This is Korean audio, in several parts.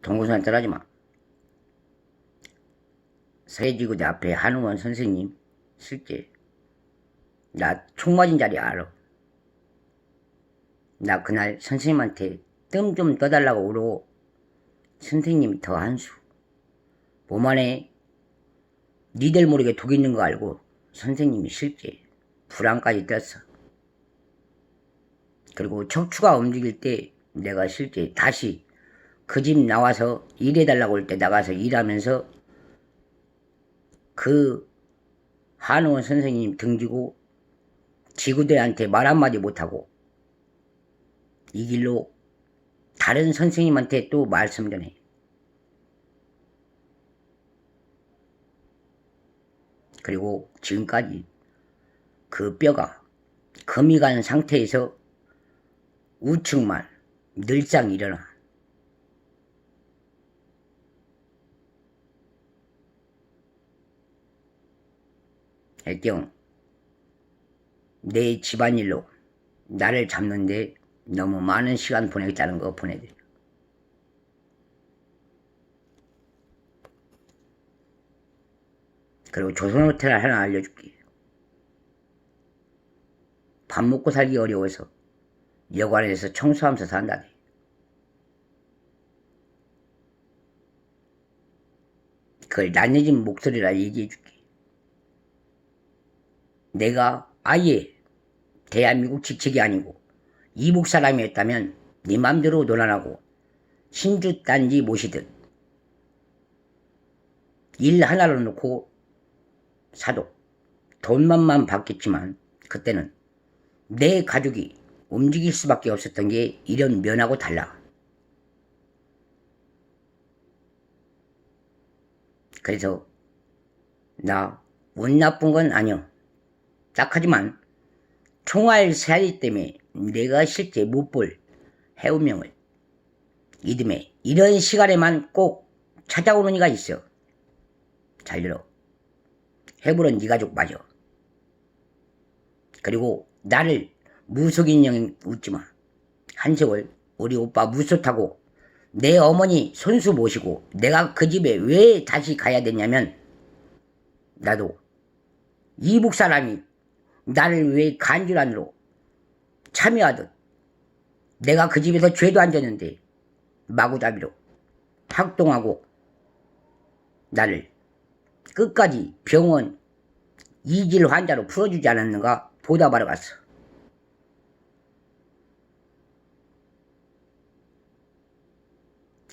동호산 떠나지 마. 서해지구대 앞에 한우원 선생님 실제 나 총 맞은 자리 알아. 나 그날 선생님한테 뜸 좀 떠달라고 그러고 선생님이 더 한수. 몸 안에 니들 모르게 독 있는 거 알고 선생님이 실제 불안까지 떴어. 그리고 척추가 움직일 때 내가 실제 다시 그 집 나와서 일해달라고 할 때 나가서 일하면서 그 한우원 선생님 등지고 지구대한테 말 한마디 못하고 이 길로 다른 선생님한테 또 말씀 전해. 그리고 지금까지 그 뼈가 금이 간 상태에서 우측만 늘상 일어나. 애경 내 집안일로 나를 잡는데 너무 많은 시간 보내겠다는 거 보내드려. 그리고 조선호텔 하나 알려줄게. 밥 먹고 살기 어려워서 여관에서 청소하면서 산다네. 그걸 낯내진 목소리라 얘기해줄게. 내가 아예 대한민국 직책이 아니고 이북 사람이었다면 네 맘대로 논란하고 신주단지 모시듯 일 하나로 놓고 사도 돈만 받겠지만 그때는 내 가족이 움직일 수밖에 없었던 게 이런 면하고 달라. 그래서 나 운 나쁜 건 아니여. 딱하지만 총알 살이 때문에 내가 실제 못 볼 해운명을 이듬해 이런 시간에만 꼭 찾아오는 이가 있어. 잘 들어. 해물은 네 가족 맞아. 그리고 나를 무속인형 웃지마. 한세월 우리 오빠 무소 타고 내 어머니 손수 모시고 내가 그 집에 왜 다시 가야 됐냐면 나도 이북 사람이 나를 왜 간질안으로 참여하듯 내가 그 집에서 죄도 안 졌는데 마구잡이로 학동하고 나를 끝까지 병원 이질 환자로 풀어주지 않았는가 보답하러 갔어.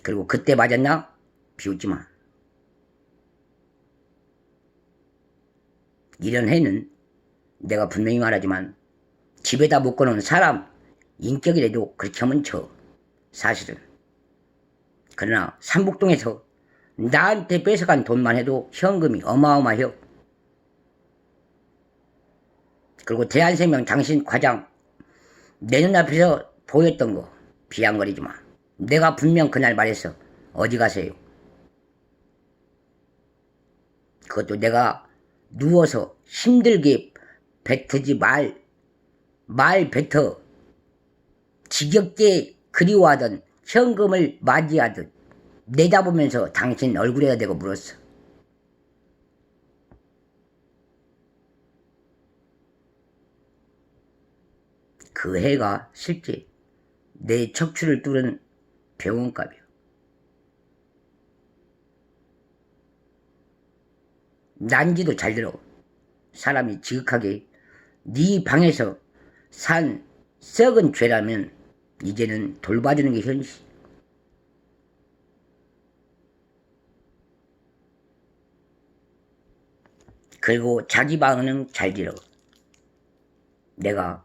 그리고 그때 맞았나? 비웃지마. 이런 해는 내가 분명히 말하지만 집에다 묶어놓은 사람 인격이라도 그렇게 하면 쳐. 사실은. 그러나 삼북동에서 나한테 뺏어간 돈만 해도 현금이 어마어마해요. 그리고 대한생명 당신 과장 내 눈앞에서 보였던 거 비양거리지 마. 내가 분명 그날 말했어. 어디 가세요? 그것도 내가 누워서 힘들게 뱉지 말 뱉어 지겹게 그리워하던 현금을 맞이하듯 내다보면서 당신 얼굴에다 대고 물었어. 그 해가 실제 내 척추를 뚫은 병원값이야. 난지도 잘 들어. 사람이 지극하게 네 방에서 산 썩은 죄라면 이제는 돌봐주는 게 현실. 그리고 자기 방은 잘 들어. 내가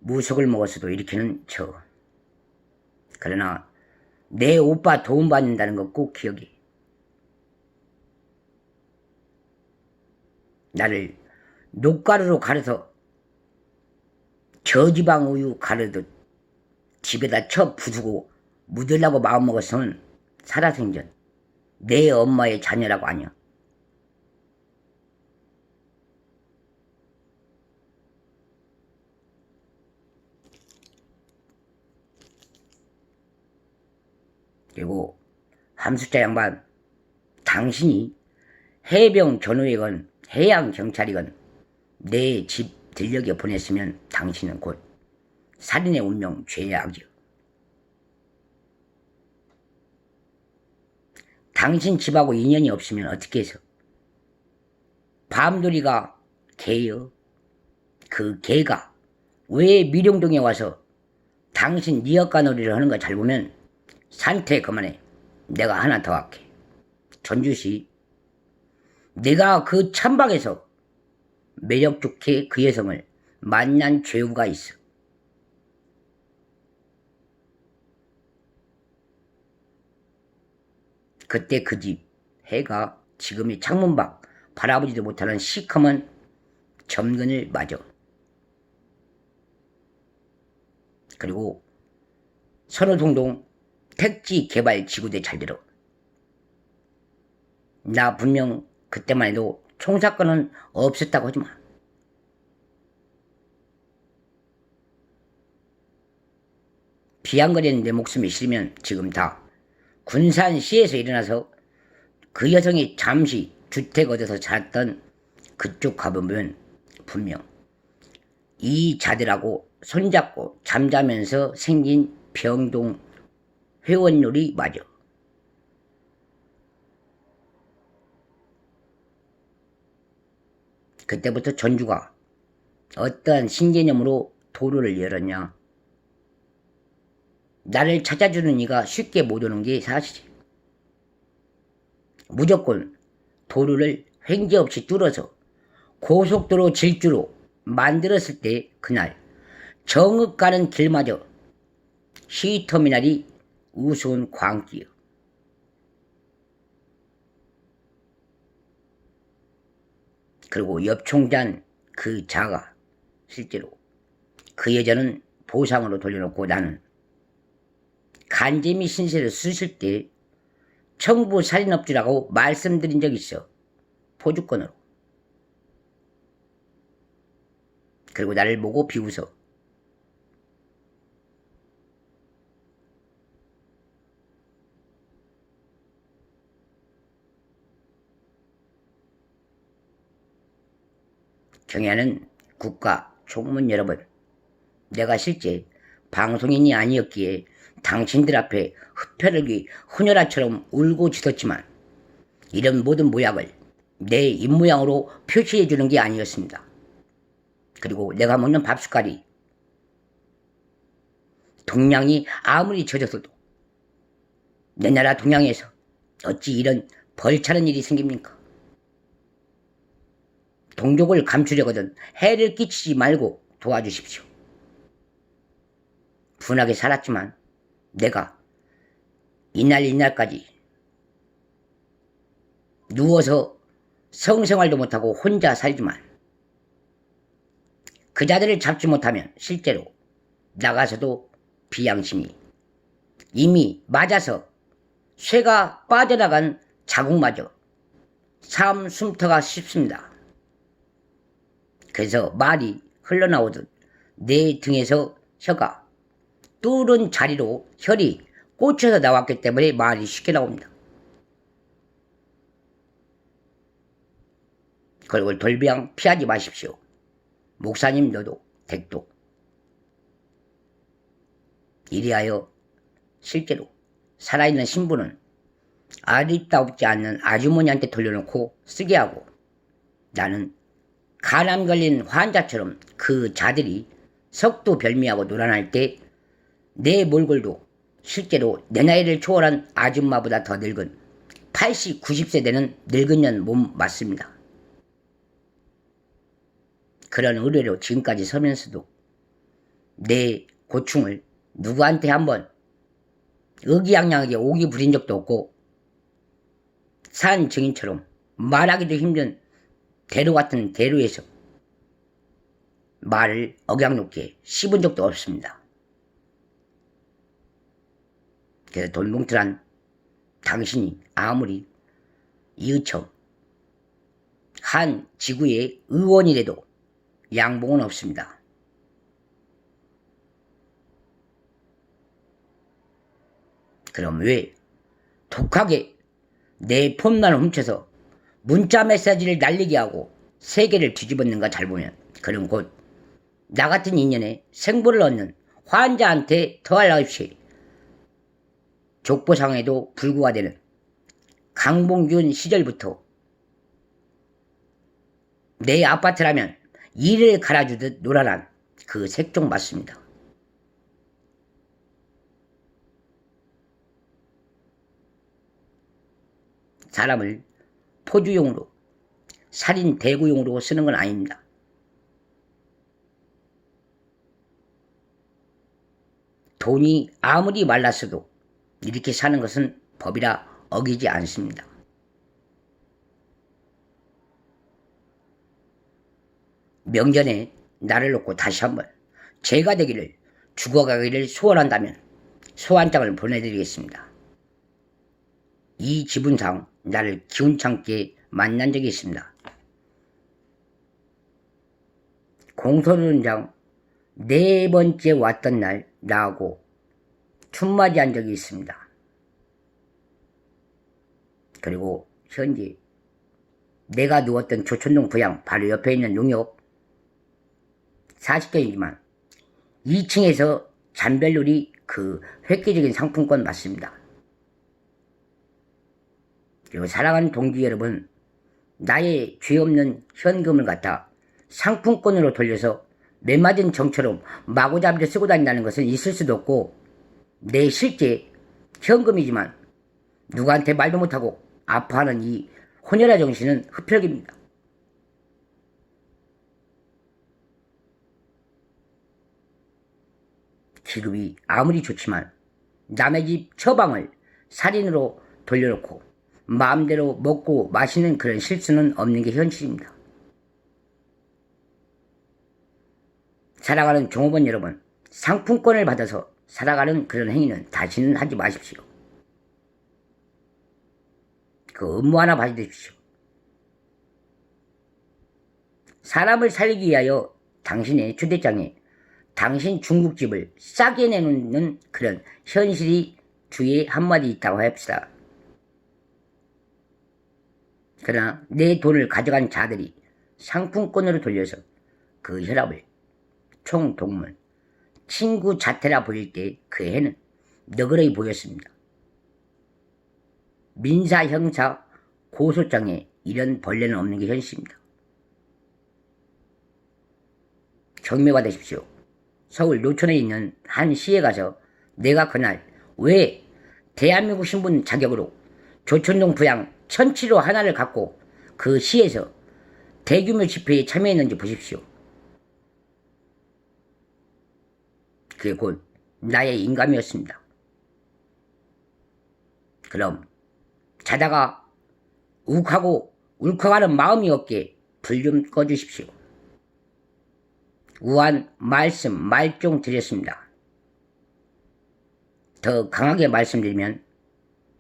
무속을 먹었어도 이렇게는 쳐. 그러나 내 오빠 도움받는다는 거 꼭 기억해. 나를 녹가루로 가려서 저지방 우유 가르듯 집에다 쳐 부수고 묻으려고 마음먹었으면 살아생전 내 엄마의 자녀라고 아니야. 그리고 함수자 양반, 당신이 해병 견우이건 해양 경찰이건 내 집 들녘에 보냈으면 당신은 곧 살인의 운명 죄악이요. 당신 집하고 인연이 없으면 어떻게 해서 밤돌이가 개요. 그 개가 왜 미령동에 와서 당신 니역가 놀이를 하는 거 잘 보면 산태 그만해. 내가 하나 더 할게. 전주시 내가 그 참방에서 매력 좋게 그 여성을 만난 죄우가 있어. 그때 그 집 해가 지금의 창문 밖 바라보지도 못하는 시커먼 점근을 맞아. 그리고 선호동동 택지 개발 지구대 잘 들어. 나 분명 그때만 해도 총사건은 없었다고 하지만 비양거리는 내 목숨이 싫으면 지금 다 군산시에서 일어나서 그 여성이 잠시 주택 얻어서 살았던 그쪽 가보면 분명 이 자들하고 손잡고 잠자면서 생긴 병동 회원놀이 맞아. 그때부터 전주가 어떠한 신개념으로 도로를 열었냐. 나를 찾아주는 이가 쉽게 못 오는 게 사실이지. 무조건 도로를 횡재 없이 뚫어서 고속도로 질주로 만들었을 때 그날 정읍 가는 길마저 시터미널이 우스운 광기요. 그리고 옆총잔 그 자가 실제로 그 여자는 보상으로 돌려놓고 나는 간재미 신세를 쓰실 때 청부 살인업주라고 말씀드린 적 있어. 포주권으로. 그리고 나를 보고 비웃어. 경애하는 국가 총문 여러분, 내가 실제 방송인이 아니었기에 당신들 앞에 흡혈력이 훈혈아처럼 울고 짖었지만 이런 모든 모양을 내 입모양으로 표시해 주는 게 아니었습니다. 그리고 내가 먹는 밥숟갈이 동양이 아무리 젖었어도 내 나라 동양에서 어찌 이런 벌차는 일이 생깁니까? 동족을 감추려거든 해를 끼치지 말고 도와주십시오. 분하게 살았지만 내가 이날까지 누워서 성생활도 못하고 혼자 살지만 그 자들을 잡지 못하면 실제로 나가서도 비양심이 이미 맞아서 쇠가 빠져나간 자국마저 삶 숨터가 쉽습니다. 그래서 말이 흘러나오듯 내 등에서 혀가 뚫은 자리로 혈이 꽂혀서 나왔기 때문에 말이 쉽게 나옵니다. 그리고 돌비양 피하지 마십시오. 목사님 너도 댁도. 이리하여 실제로 살아있는 신부는 아리따웁지 않는 아주머니한테 돌려놓고 쓰게 하고 나는 간암 걸린 환자처럼 그 자들이 석두별미하고 놀아날 때 내 몰골도 실제로 내 나이를 초월한 아줌마보다 더 늙은 80, 90세 되는 늙은 년 몸 맞습니다. 그런 의뢰로 지금까지 서면서도 내 고충을 누구한테 한번 의기양양하게 오기 부린 적도 없고 산 증인처럼 말하기도 힘든 대로 같은 대로에서 말을 억양롭게 씹은 적도 없습니다. 그래서 돌뭉틀한 당신이 아무리 이의청 한 지구의 의원이라도 양봉은 없습니다. 그럼 왜 독하게 내 폰만을 훔쳐서 문자 메시지를 날리게 하고 세계를 뒤집었는가 잘 보면 그는 곧 나 같은 인연에 생보를 얻는 환자한테 더할 나위 없이 족보상에도 불구가 되는 강봉균 시절부터 내 아파트라면 이를 갈아주듯 노란한 그 색종 맞습니다. 사람을 포주용으로 살인 대구용으로 쓰는 건 아닙니다. 돈이 아무리 말랐어도 이렇게 사는 것은 법이라 어기지 않습니다. 명전에 나를 놓고 다시 한번 제가 되기를 죽어가기를 소원한다면 소환장을 보내드리겠습니다. 이 지분상 나를 기운찮게 만난 적이 있습니다. 공소론장 4번째 왔던 날 나하고 춤맞이한 적이 있습니다. 그리고 현재 내가 누웠던 조촌동 부양 바로 옆에 있는 농협 40견이지만 2층에서 잠별놀이 그 획기적인 상품권 맞습니다. 그리고 사랑하는 동지 여러분, 나의 죄 없는 현금을 갖다 상품권으로 돌려서 매맞은 정처럼 마구잡이로 쓰고 다닌다는 것은 있을 수도 없고 내 실제 현금이지만 누구한테 말도 못하고 아파하는 이 혼혈아 정신은 흡혈귀입니다. 기급이 아무리 좋지만 남의 집 처방을 살인으로 돌려놓고 마음대로 먹고 마시는 그런 실수는 없는 게 현실입니다. 살아가는 종업원 여러분, 상품권을 받아서 살아가는 그런 행위는 다시는 하지 마십시오. 그 업무 하나 봐주십시오. 사람을 살리기 위하여 당신의 초대장에 당신 중국집을 싸게 내놓는 그런 현실이 주위에 한마디 있다고 합시다. 그러나 내 돈을 가져간 자들이 상품권으로 돌려서 그 혈압을 총동문, 친구 자태라 보일 때 그 해는 너그러이 보였습니다. 민사, 형사, 고소장에 이런 벌레는 없는 게 현실입니다. 경매받으십시오. 서울 노천에 있는 한 시에 가서 내가 그날 왜 대한민국 신분 자격으로 조촌동 부양 1007호 하나를 갖고 그 시에서 대규모 집회에 참여했는지 보십시오. 그게 곧 나의 인감이었습니다. 그럼 자다가 욱하고 울컥하는 마음이 없게 불 좀 꺼주십시오. 우한 말씀 말종 드렸습니다. 더 강하게 말씀드리면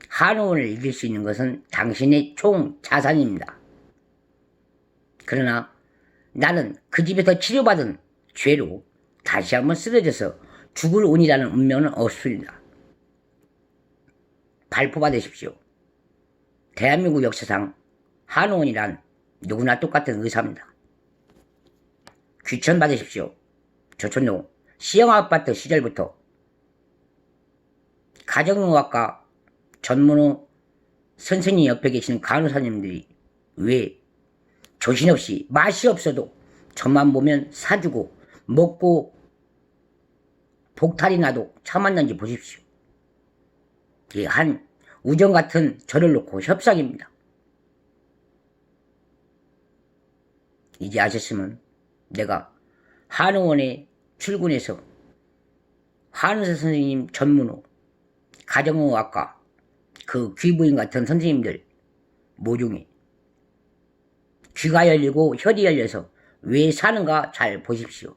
한의원을 이길 수 있는 것은 당신의 총 자산입니다. 그러나 나는 그 집에서 치료받은 죄로 다시 한번 쓰러져서 죽을 운이라는 운명은 없습니다. 발포받으십시오. 대한민국 역사상 한의원이란 누구나 똑같은 의사입니다. 귀천받으십시오. 조촌동 시영아파트 시절부터 가정의학과 전문의 선생님 옆에 계시는 간호사님들이 왜 조신없이 맛이 없어도 저만 보면 사주고 먹고 복탈이 나도 참았는지 보십시오. 이 한 우정 같은 저를 놓고 협상입니다. 이제 아셨으면 내가 한의원에 출근해서 한의사 선생님 전문의, 가정의학과 그 귀부인 같은 선생님들 모종에 귀가 열리고 혈이 열려서 왜 사는가 잘 보십시오.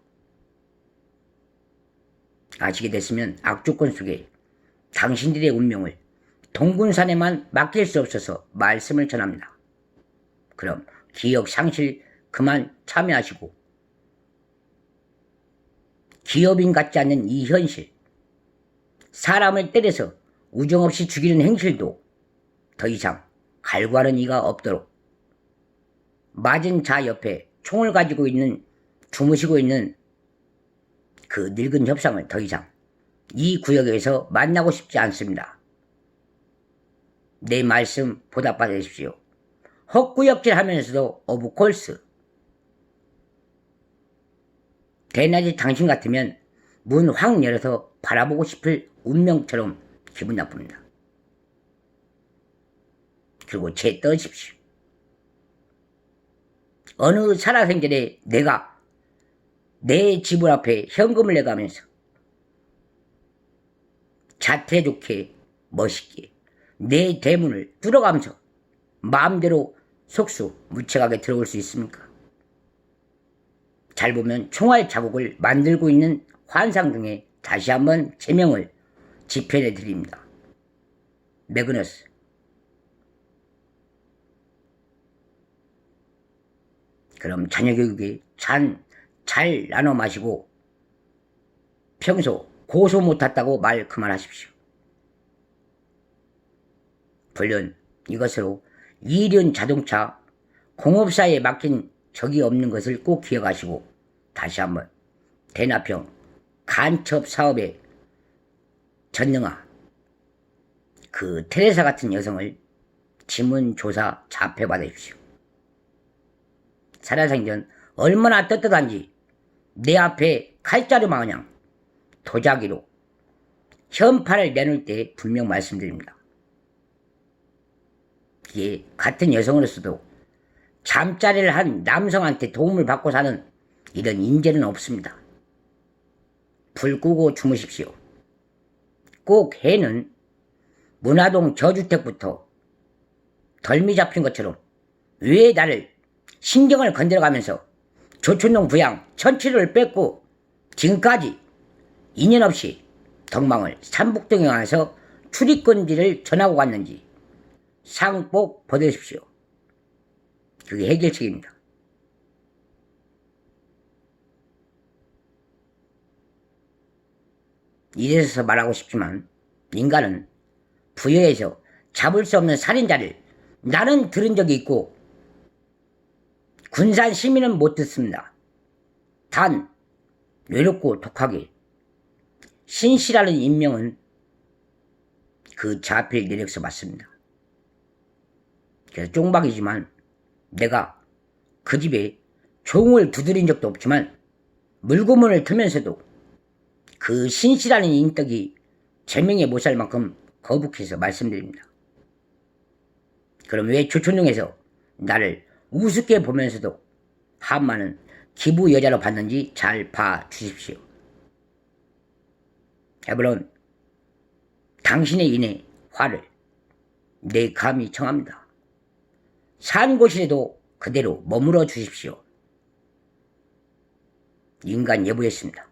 아시게 됐으면 악조건 속에 당신들의 운명을 동군산에만 맡길 수 없어서 말씀을 전합니다. 그럼 기억 상실 그만 참여하시고 기업인 같지 않는 이 현실, 사람을 때려서 우정 없이 죽이는 행실도 더 이상 갈구하는 이가 없도록 맞은 자 옆에 총을 가지고 주무시고 있는 그 늙은 협상을 더 이상 이 구역에서 만나고 싶지 않습니다. 내 말씀 보답받으십시오. 헛구역질 하면서도 오브콜스. 대낮에 당신 같으면 문 확 열어서 바라보고 싶을 운명처럼 기분 나쁩니다. 그리고 제 떠십시오. 어느 살아생전에 내가 내 지불 앞에 현금을 내가면서 자태 좋게 멋있게 내 대문을 뚫어가면서 마음대로 속수무책하게 들어올 수 있습니까? 잘 보면 총알 자국을 만들고 있는 환상 중에 다시 한번 제명을 집행해 드립니다. 매그너스. 그럼 자녀 교육에 잘 나눠 마시고 평소 고소 못했다고 말 그만하십시오. 물론 이것으로 이륜 자동차 공업사에 맡긴 적이 없는 것을 꼭 기억하시고 다시 한번 대납형 간첩 사업에 전능한 그 테레사 같은 여성을 지문조사 잡혀받으십시오. 살아생전 얼마나 떳떳한지 내 앞에 칼자루 마냥 도자기로 현판을 내놓을 때 분명 말씀드립니다. 이게 같은 여성으로서도 잠자리를 한 남성한테 도움을 받고 사는 이런 인재는 없습니다. 불 끄고 주무십시오. 꼭 해는 문화동 저주택부터 덜미 잡힌 것처럼 왜 나를 신경을 건드려가면서 조촌동 부양 천치를 뺏고 지금까지 인연 없이 덕망을 삼북동에 와서 출입금지를 전하고 갔는지 상 꼭 받으십시오. 그게 해결책입니다. 이래서 말하고 싶지만 인간은 부여에서 잡을 수 없는 살인자를 나는 들은 적이 있고 군산 시민은 못 듣습니다. 단 외롭고 독하게 신씨라는 인명은 그 자필 내력서 맞습니다. 그래서 쫑박이지만 내가 그 집에 종을 두드린 적도 없지만 물고문을 틀면서도 그 신씨라는 인덕이 제명에 못 살 만큼 거북해서 말씀드립니다. 그럼 왜 조촌동에서 나를 우습게 보면서도 한마는 기부 여자로 봤는지 잘 봐주십시오. 물론 당신의 인의 화를 내 감히 청합니다. 산 곳이라도 그대로 머물러 주십시오. 인간 여부였습니다.